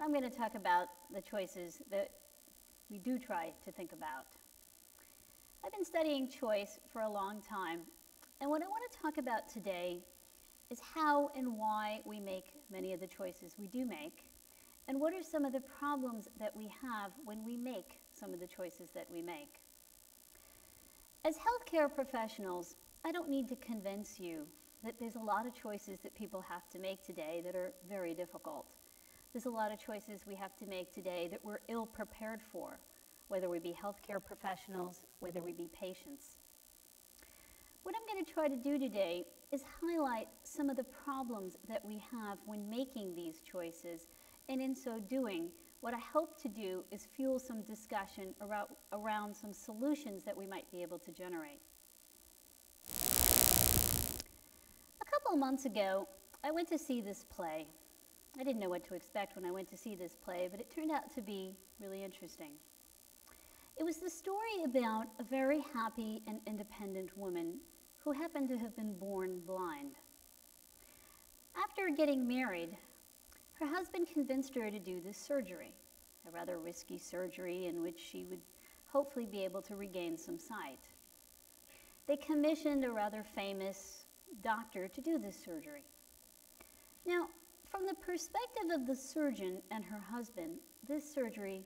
I'm going to talk about the choices that we do try to think about. I've been studying choice for a long time, and what I want to talk about today is how and why we make many of the choices we do make, and what are some of the problems that we have when we make some of the choices that we make. As healthcare professionals, I don't need to convince you that there's a lot of choices that people have to make today that are very difficult. There's a lot of choices we have to make today that we're ill prepared for, whether we be healthcare professionals, whether we be patients. What I'm going to try to do today is highlight some of the problems that we have when making these choices, and in so doing, what I hope to do is fuel some discussion around some solutions that we might be able to generate. A couple of months ago, I went to see this play. I didn't know what to expect when I went to see this play, but it turned out to be really interesting. It was the story about a very happy and independent woman who happened to have been born blind. After getting married, her husband convinced her to do this surgery, a rather risky surgery in which she would hopefully be able to regain some sight. They commissioned a rather famous doctor to do this surgery. Now, from the perspective of the surgeon and her husband, this surgery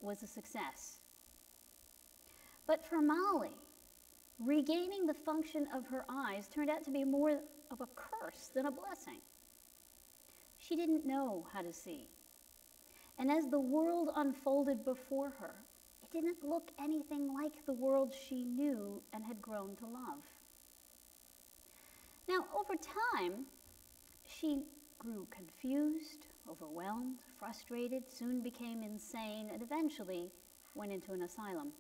was a success. But for Molli, regaining the function of her eyes turned out to be more of a curse than a blessing. She didn't know how to see. And as the world unfolded before her, it didn't look anything like the world she knew and had grown to love. Now, over time, she grew confused, overwhelmed, frustrated, soon became insane, and eventually went into an asylum.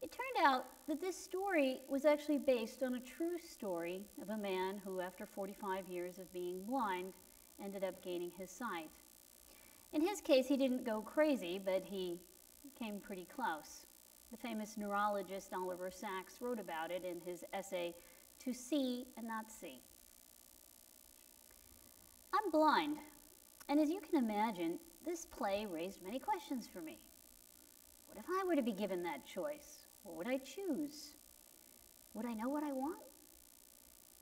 It turned out that this story was actually based on a true story of a man who, after 45 years of being blind, ended up gaining his sight. In his case, he didn't go crazy, but he came pretty close. The famous neurologist Oliver Sacks wrote about it in his essay, To See and Not See. I'm blind, and as you can imagine, this play raised many questions for me. What if I were to be given that choice? What would I choose? Would I know what I want?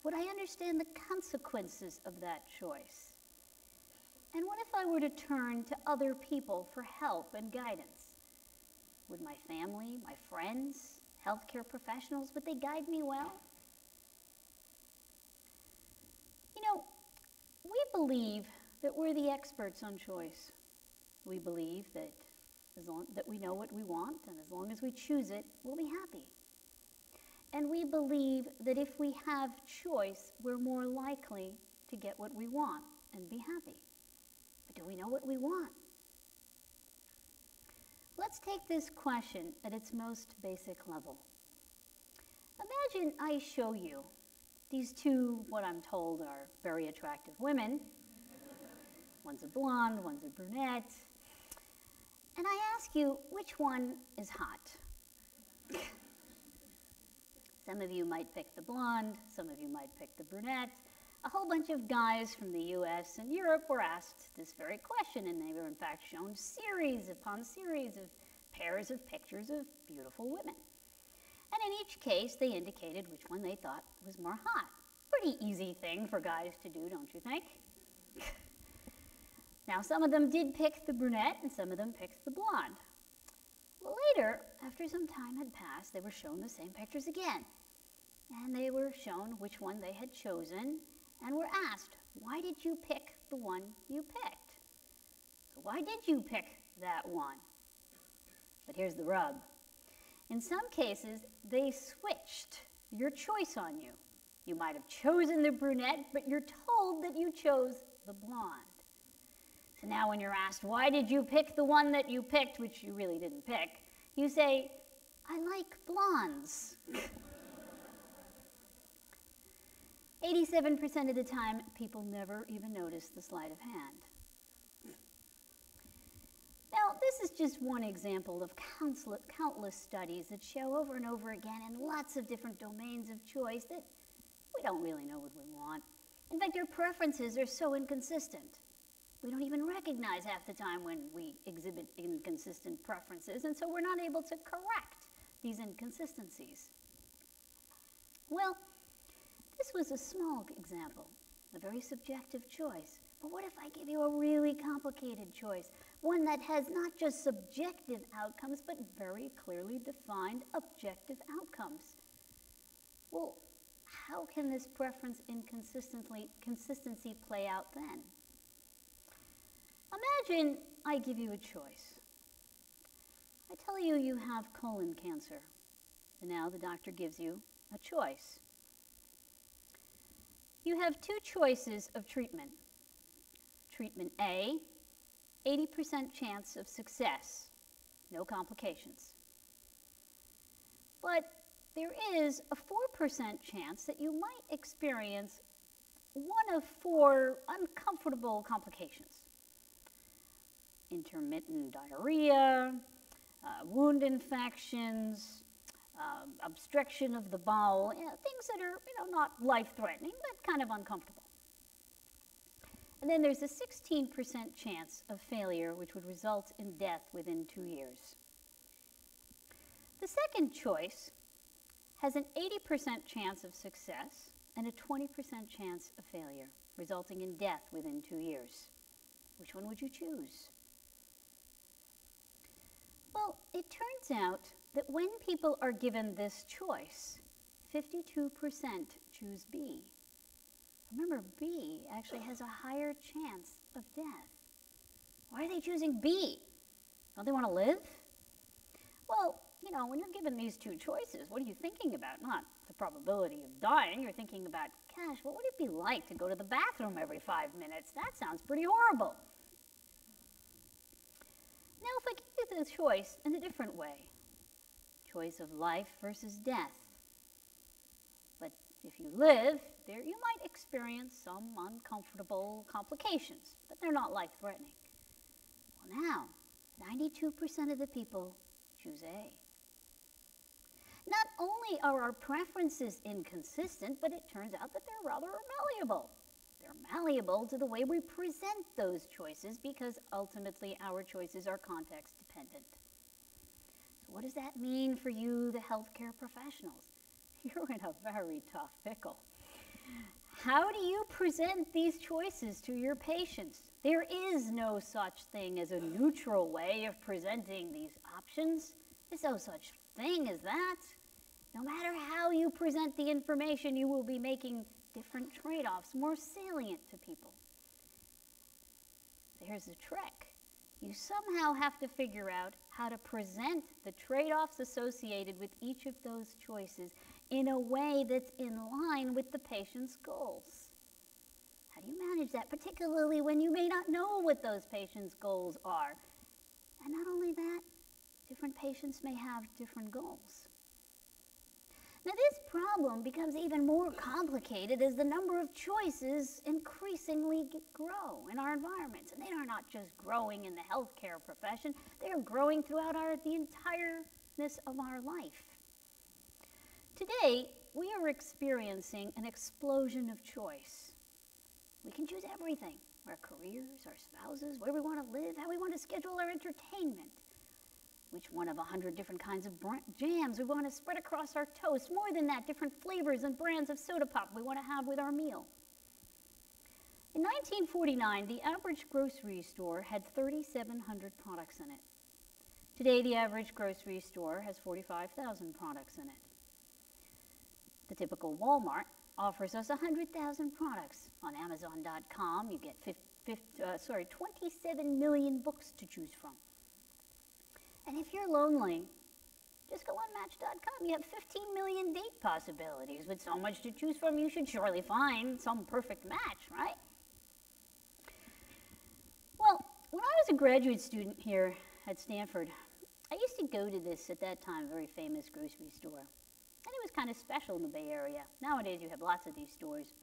Would I understand the consequences of that choice? And what if I were to turn to other people for help and guidance? Would my family, my friends, healthcare professionals, would they guide me well? You know, we believe that we're the experts on choice. We believe that that we know what we want, and as long as we choose it, we'll be happy. And we believe that if we have choice, we're more likely to get what we want and be happy. But do we know what we want? Let's take this question at its most basic level. Imagine I show you these two, what I'm told are very attractive women. One's a blonde, one's a brunette. And I ask you, which one is hot? Some of you might pick the blonde, some of you might pick the brunette. A whole bunch of guys from the US and Europe were asked this very question, and they were in fact shown series upon series of pairs of pictures of beautiful women. And in each case, they indicated which one they thought was more hot. Pretty easy thing for guys to do, don't you think? Now, some of them did pick the brunette, and some of them picked the blonde. Well, later, after some time had passed, they were shown the same pictures again. And they were shown which one they had chosen, and were asked, why did you pick the one you picked? So why did you pick that one? But here's the rub. In some cases, they switched your choice on you. You might have chosen the brunette, but you're told that you chose the blonde. So now when you're asked, why did you pick the one that you picked, which you really didn't pick, you say, I like blondes. 87% of the time, people never even notice the sleight of hand. Now, this is just one example of countless studies that show over and over again in lots of different domains of choice that we don't really know what we want. In fact, our preferences are so inconsistent. We don't even recognize half the time when we exhibit inconsistent preferences, and so we're not able to correct these inconsistencies. Well, this was a small example, a very subjective choice. But what if I give you a really complicated choice, one that has not just subjective outcomes, but very clearly defined objective outcomes? Well, how can this preference inconsistency play out then? Imagine I give you a choice. I tell you you have colon cancer, and now the doctor gives you a choice. You have two choices of treatment. Treatment A, 80% chance of success, no complications. But there is a 4% chance that you might experience one of 4 uncomfortable complications. Intermittent diarrhea, wound infections, obstruction of the bowel, things that are not life-threatening, but kind of uncomfortable. And then there's a 16% chance of failure, which would result in death within 2 years. The second choice has an 80% chance of success and a 20% chance of failure, resulting in death within 2 years. Which one would you choose? Well, it turns out that when people are given this choice, 52% choose B. Remember, B actually has a higher chance of death. Why are they choosing B? Don't they want to live? Well, when you're given these two choices, what are you thinking about? Not the probability of dying. You're thinking about, gosh, what would it be like to go to the bathroom every 5 minutes? That sounds pretty horrible. Now, if I give you the choice in a different way, choice of life versus death. But if you live, you might experience some uncomfortable complications, but they're not life-threatening. Well, now, 92% of the people choose A. Not only are our preferences inconsistent, but it turns out that they're rather malleable. They're malleable to the way we present those choices because ultimately our choices are context dependent. So what does that mean for you, the healthcare professionals? You're in a very tough pickle. How do you present these choices to your patients? There is no such thing as a neutral way of presenting these options. There's no such thing as that. No matter how you present the information, you will be making different trade-offs more salient to people. So here's the trick. You somehow have to figure out how to present the trade-offs associated with each of those choices in a way that's in line with the patient's goals. How do you manage that, particularly when you may not know what those patients' goals are? And not only that, different patients may have different goals. Now, this problem becomes even more complicated as the number of choices increasingly grow in our environments. And they are not just growing in the healthcare profession, they are growing throughout the entireness of our life. Today, we are experiencing an explosion of choice. We can choose everything, our careers, our spouses, where we want to live, how we want to schedule our entertainment, which one of 100 different kinds of jams we want to spread across our toast, more than that, different flavors and brands of soda pop we want to have with our meal. In 1949, the average grocery store had 3,700 products in it. Today, the average grocery store has 45,000 products in it. The typical Walmart offers us 100,000 products. On Amazon.com, you get 27 million books to choose from. And if you're lonely, just go on Match.com. You have 15 million date possibilities. With so much to choose from, you should surely find some perfect match, right? Well, when I was a graduate student here at Stanford, I used to go to this, at that time, very famous grocery store. And it was kind of special in the Bay Area. Nowadays, you have lots of these stores.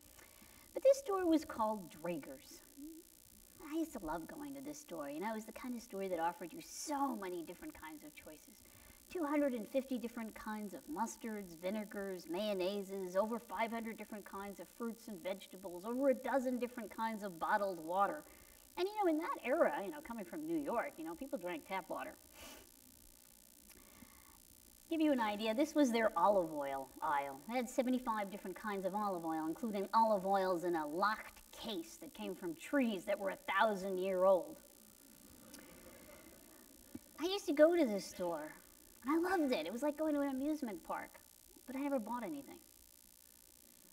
But this store was called Draeger's. I used to love going to this store. It was the kind of store that offered you so many different kinds of choices. 250 different kinds of mustards, vinegars, mayonnaises, over 500 different kinds of fruits and vegetables, over a dozen different kinds of bottled water. And in that era, coming from New York, people drank tap water. Give you an idea, this was their olive oil aisle. They had 75 different kinds of olive oil, including olive oils in a locked case that came from trees that were 1,000-year-old. I used to go to this store, and I loved it. It was like going to an amusement park, but I never bought anything.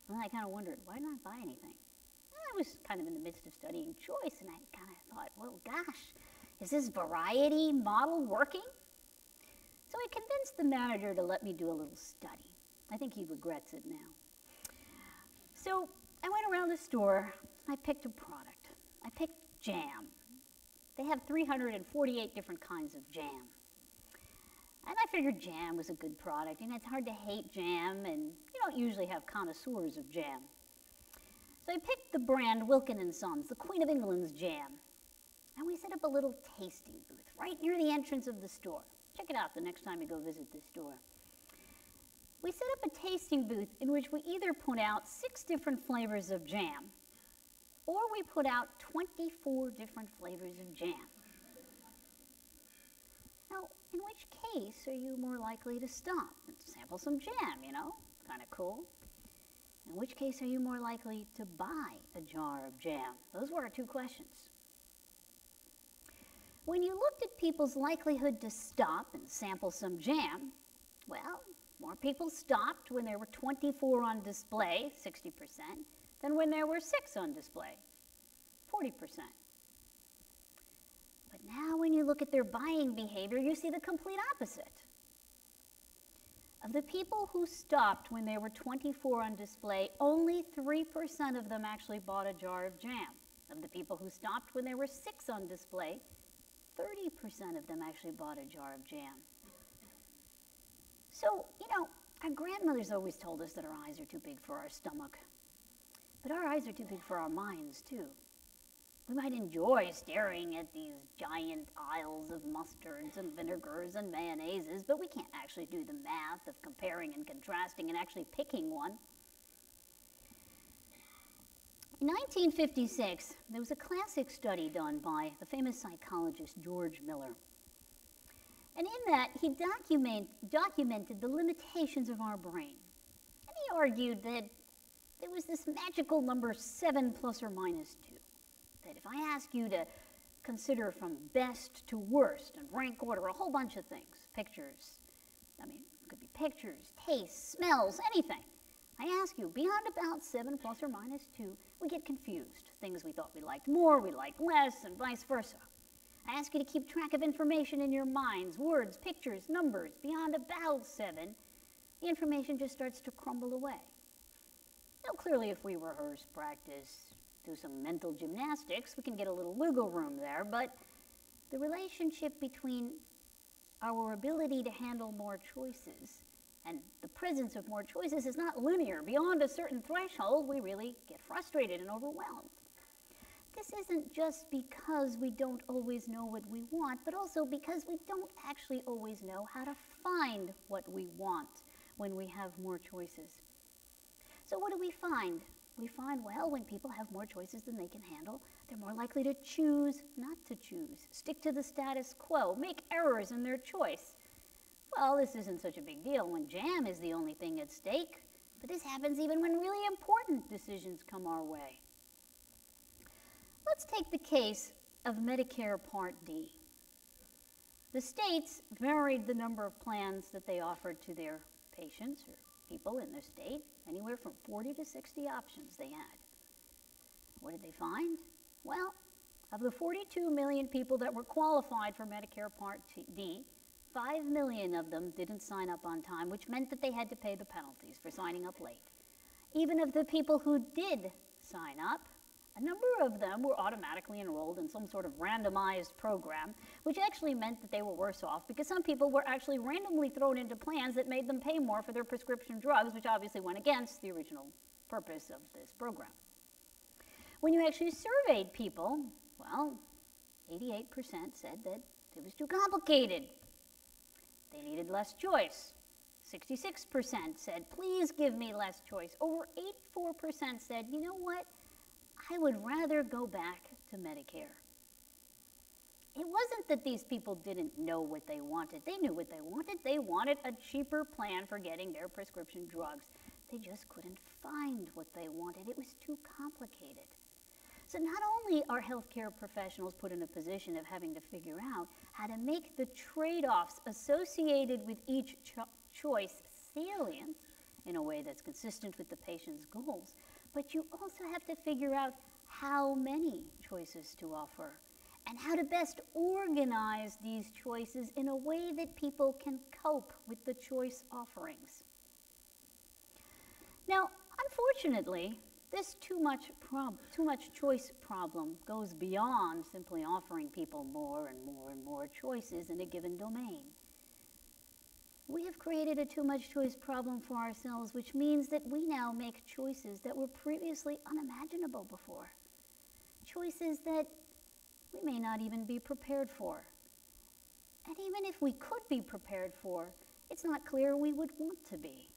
And then I kind of wondered, why didn't I buy anything? And I was kind of in the midst of studying choice, and I kind of thought, well, gosh, is this variety model working? So I convinced the manager to let me do a little study. I think he regrets it now. So I went around the store, and I picked a product. I picked jam. They have 348 different kinds of jam. And I figured jam was a good product, and it's hard to hate jam, and you don't usually have connoisseurs of jam. So I picked the brand Wilkin & Sons, the Queen of England's jam. And we set up a little tasting booth right near the entrance of the store. Check it out the next time you go visit this store. We set up a tasting booth in which we either put out 6 different flavors of jam, or we put out 24 different flavors of jam. Now, in which case are you more likely to stop and sample some jam, kind of cool? In which case are you more likely to buy a jar of jam? Those were our 2 questions. When you looked at people's likelihood to stop and sample some jam, well, more people stopped when there were 24 on display, 60%, than when there were 6 on display, 40%. But now when you look at their buying behavior, you see the complete opposite. Of the people who stopped when there were 24 on display, only 3% of them actually bought a jar of jam. Of the people who stopped when there were 6 on display, 30% of them actually bought a jar of jam. So, our grandmothers always told us that our eyes are too big for our stomach. But our eyes are too big for our minds, too. We might enjoy staring at these giant aisles of mustards and vinegars and mayonnaises, but we can't actually do the math of comparing and contrasting and actually picking one. In 1956, there was a classic study done by the famous psychologist George Miller. And in that, he documented the limitations of our brain. And he argued that there was this magical number 7 plus or minus 2. That if I ask you to consider from best to worst and rank order a whole bunch of things, pictures, it could be pictures, tastes, smells, anything. I ask you, beyond about 7 plus or minus 2, we get confused. Things we thought we liked more, we liked less, and vice versa. I ask you to keep track of information in your minds, words, pictures, numbers. Beyond about 7, the information just starts to crumble away. Now, clearly, if we rehearse, practice, do some mental gymnastics, we can get a little wiggle room there, but the relationship between our ability to handle more choices and the presence of more choices is not linear. Beyond a certain threshold, we really get frustrated and overwhelmed. This isn't just because we don't always know what we want, but also because we don't actually always know how to find what we want when we have more choices. So what do we find? We find, well, when people have more choices than they can handle, they're more likely to choose not to choose, stick to the status quo, make errors in their choice. Well, this isn't such a big deal when jam is the only thing at stake, but this happens even when really important decisions come our way. Let's take the case of Medicare Part D. The states varied the number of plans that they offered to their patients or people in the state, anywhere from 40 to 60 options they had. What did they find? Well, of the 42 million people that were qualified for Medicare Part D, 5 million of them didn't sign up on time, which meant that they had to pay the penalties for signing up late. Even of the people who did sign up, a number of them were automatically enrolled in some sort of randomized program, which actually meant that they were worse off because some people were actually randomly thrown into plans that made them pay more for their prescription drugs, which obviously went against the original purpose of this program. When you actually surveyed people, well, 88% said that it was too complicated. They needed less choice. 66% said, please give me less choice. Over 84% said, you know what? I would rather go back to Medicare. It wasn't that these people didn't know what they wanted. They knew what they wanted. They wanted a cheaper plan for getting their prescription drugs. They just couldn't find what they wanted. It was too complicated. So not only are healthcare professionals put in a position of having to figure out how to make the trade-offs associated with each choice salient in a way that's consistent with the patient's goals, but you also have to figure out how many choices to offer and how to best organize these choices in a way that people can cope with the choice offerings. Now, unfortunately, this too much choice problem goes beyond simply offering people more and more and more choices in a given domain. We have created a too much choice problem for ourselves, which means that we now make choices that were previously unimaginable before. Choices that we may not even be prepared for. And even if we could be prepared for, it's not clear we would want to be.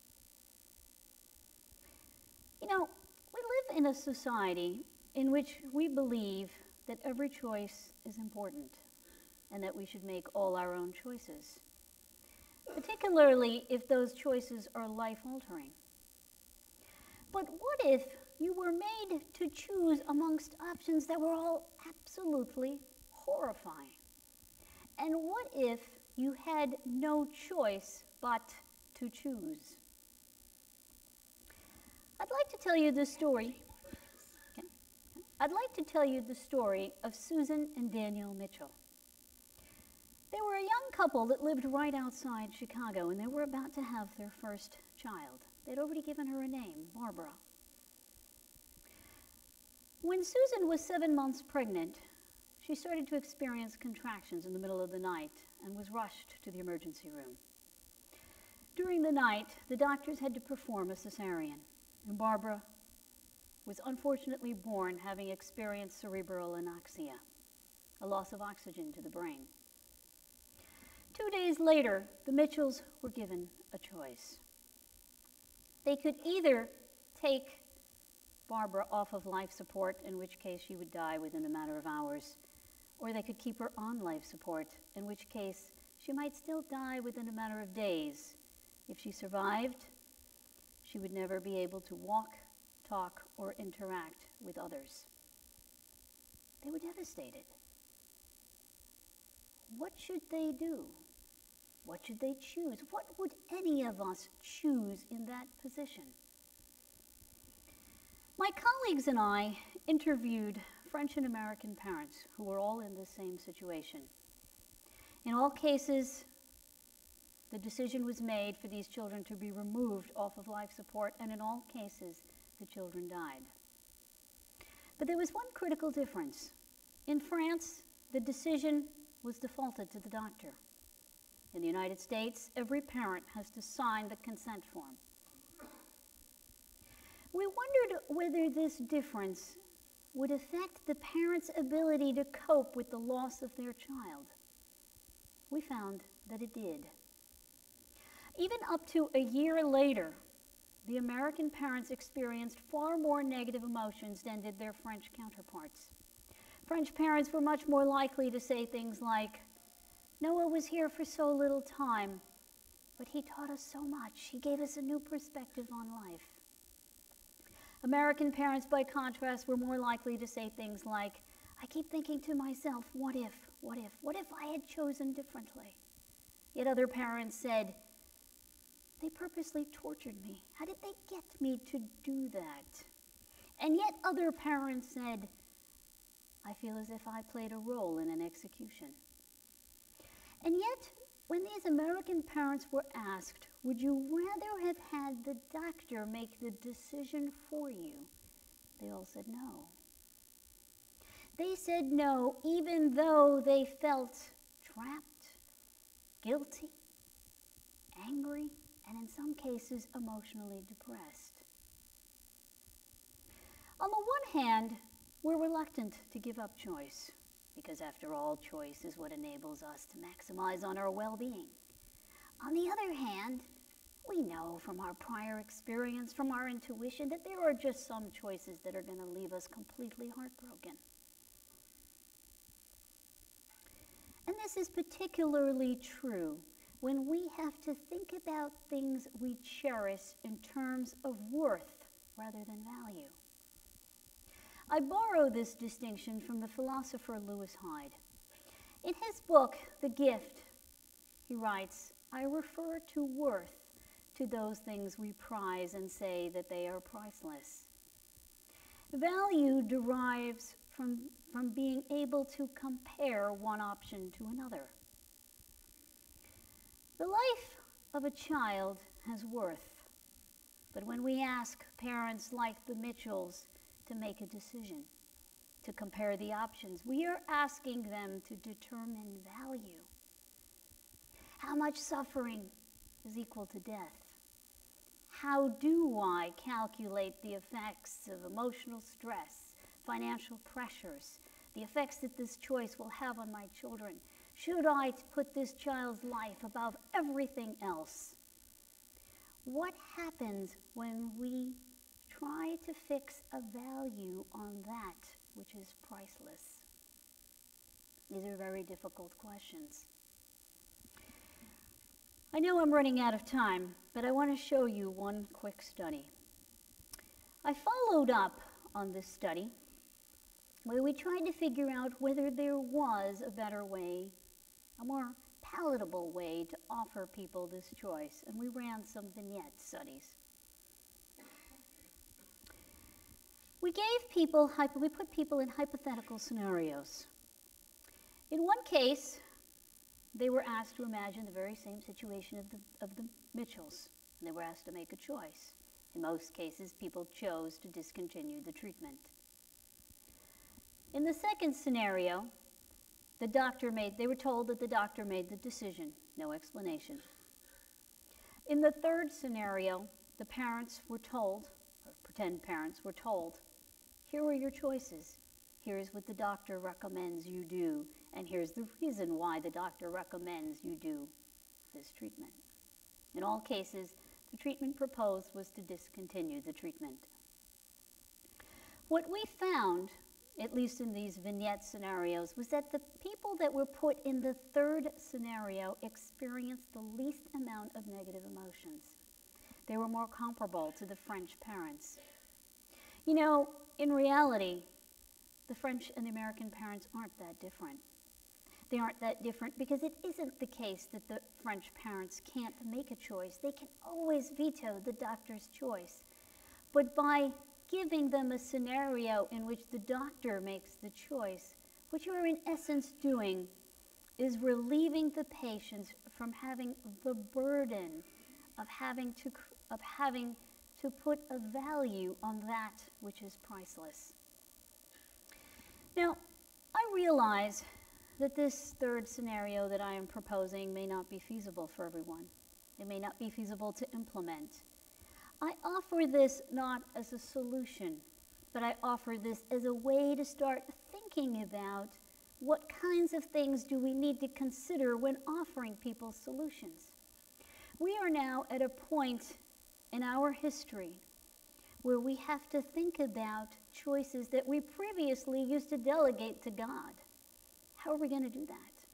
You know, we live in a society in which we believe that every choice is important and that we should make all our own choices, particularly if those choices are life-altering. But what if you were made to choose amongst options that were all absolutely horrifying? And what if you had no choice but to choose? I'd like to tell you the story. Okay. I'd like to tell you the story of Susan and Daniel Mitchell. They were a young couple that lived right outside Chicago, and they were about to have their first child. They'd already given her a name, Barbara. When Susan was 7 months pregnant, she started to experience contractions in the middle of the night and was rushed to the emergency room. During the night, the doctors had to perform a cesarean, and Barbara was unfortunately born having experienced cerebral anoxia, a loss of oxygen to the brain. 2 days later, the Mitchells were given a choice. They could either take Barbara off of life support, in which case she would die within a matter of hours, or they could keep her on life support, in which case she might still die within a matter of days. If she survived, she would never be able to walk, talk, or interact with others. They were devastated. What should they do? What should they choose? What would any of us choose in that position? My colleagues and I interviewed French and American parents who were all in the same situation. In all cases, the decision was made for these children to be removed off of life support, and in all cases, the children died. But there was one critical difference. In France, the decision was defaulted to the doctor. In the United States, every parent has to sign the consent form. We wondered whether this difference would affect the parent's ability to cope with the loss of their child. We found that it did. Even up to a year later, the American parents experienced far more negative emotions than did their French counterparts. French parents were much more likely to say things like, "Noah was here for so little time, but he taught us so much. He gave us a new perspective on life." American parents, by contrast, were more likely to say things like, "I keep thinking to myself, what if I had chosen differently?" Yet other parents said, "They purposely tortured me. How did they get me to do that?" And yet other parents said, "I feel as if I played a role in an execution." And yet, when these American parents were asked, "Would you rather have had the doctor make the decision for you?" they all said no. They said no even though they felt trapped, guilty, angry, and in some cases emotionally depressed. On the one hand, we're reluctant to give up choice, because after all, choice is what enables us to maximize on our well-being. On the other hand, we know from our prior experience, from our intuition, that there are just some choices that are going to leave us completely heartbroken. this is particularly true when we have to think about things we cherish in terms of worth rather than value. I borrow this distinction from the philosopher Lewis Hyde. In his book, The Gift, he writes, "I refer to worth to those things we prize and say that they are priceless. Value derives from being able to compare one option to another. The life of a child has worth, but when we ask parents like the Mitchells to make a decision, to compare the options, we are asking them to determine value. How much suffering is equal to death? How do I calculate the effects of emotional stress, financial pressures, the effects that this choice will have on my children? Should I put this child's life above everything else?" What happens when we try to fix a value on that which is priceless? These are very difficult questions. I know I'm running out of time, but I want to show you one quick study. I followed up on this study where we tried to figure out whether there was a better way, a more palatable way to offer people this choice, and we ran some vignette studies. We put people in hypothetical scenarios. In one case, they were asked to imagine the very same situation of the Mitchells, and they were asked to make a choice. In most cases, people chose to discontinue the treatment. In the second scenario, they were told that the doctor made the decision, no explanation. In the third scenario, the parents were told, or pretend parents were told, "Here are your choices. Here's what the doctor recommends you do, and here's the reason why the doctor recommends you do this treatment." In all cases, the treatment proposed was to discontinue the treatment. What we found, at least in these vignette scenarios, was that the people that were put in the third scenario experienced the least amount of negative emotions. They were more comparable to the French parents. You know, in reality, the French and the American parents aren't that different. They aren't that different because it isn't the case that the French parents can't make a choice. They can always veto the doctor's choice. But by giving them a scenario in which the doctor makes the choice, what you are in essence doing is relieving the patients from having the burden of having to put a value on that which is priceless. Now, I realize that this third scenario that I am proposing may not be feasible for everyone. It may not be feasible to implement. I offer this not as a solution, but I offer this as a way to start thinking about what kinds of things do we need to consider when offering people solutions. We are now at a point in our history where we have to think about choices that we previously used to delegate to God. How are we going to do that?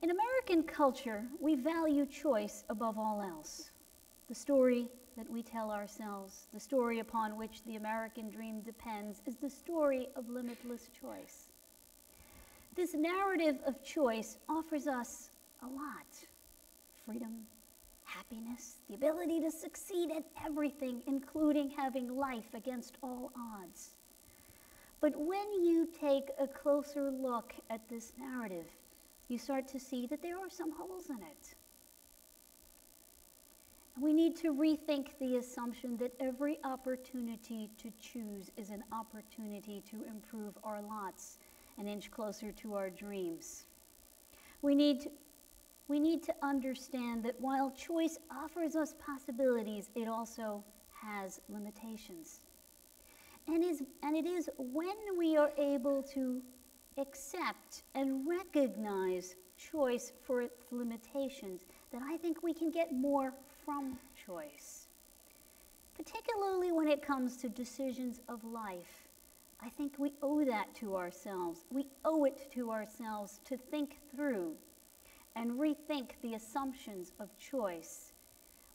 In American culture, we value choice above all else. The story that we tell ourselves, the story upon which the American dream depends, is the story of limitless choice. This narrative of choice offers us a lot: freedom, happiness, the ability to succeed at everything, including having life against all odds. But when you take a closer look at this narrative, you start to see that there are some holes in it. We need to rethink the assumption that every opportunity to choose is an opportunity to improve our lots, an inch closer to our dreams. We need to understand that while choice offers us possibilities, it also has limitations. And it is when we are able to accept and recognize choice for its limitations that I think we can get more from choice. Particularly when it comes to decisions of life, I think we owe that to ourselves. We owe it to ourselves to think through and rethink the assumptions of choice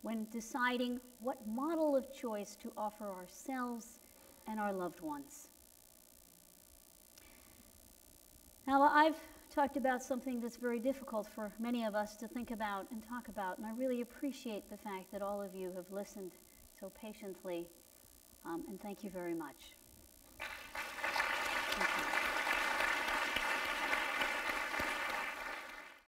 when deciding what model of choice to offer ourselves and our loved ones. Now, I've talked about something that's very difficult for many of us to think about and talk about, and I really appreciate the fact that all of you have listened so patiently, and thank you very much. Thank you.